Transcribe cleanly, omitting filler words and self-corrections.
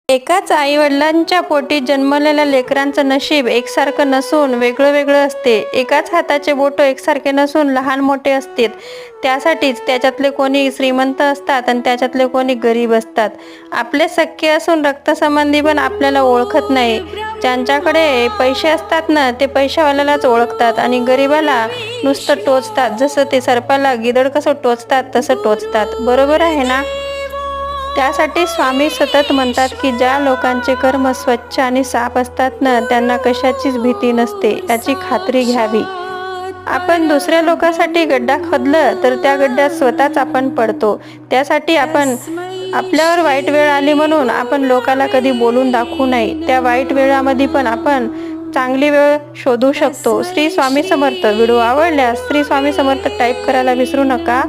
एकाच आईवडिलांच्या पोटी जन्मलेल्या लेकरांचं नशीब एकसारखं नसून वेगळं वेगळं असते. एकाच हाताचे बोटं एकसारखे नसून लहान मोठे असतात. त्यासाठीच त्याच्यातले कोणी श्रीमंत असतात आणि त्याच्यातले कोणी गरीब असतात. आपले सख्खे असून रक्तसंबंधी पण आपल्याला ओळखत नाही. ज्यांच्याकडे पैसे असतात ना, ते पैशावाल्यालाच ओळखतात आणि गरीबाला नुसतं टोचतात. जसं ते सर्पाला गिधड कसं टोचतात तसं टोचतात. बरोबर आहे ना? त्यासाठी स्वामी सतत म्हणतात की ज्या लोकांचे कर्म स्वच्छ आणि साफ असतात ना, त्यांना कशाचीच भीती नसते, याची खात्री घ्यावी. आपण दुसऱ्या लोकांसाठी गड्डा खोदलं तर त्या गड्ड्यात स्वतःच आपण पडतो. त्यासाठी आपण आपल्यावर वाईट वेळ आली म्हणून आपण लोकाला कधी बोलून दाखवू नये. त्या वाईट वेळामध्ये पण आपण चांगली वेळ शोधू शकतो. श्री स्वामी समर्थ. व्हिडिओ आवडल्यास श्री स्वामी समर्थ टाईप करायला विसरू नका.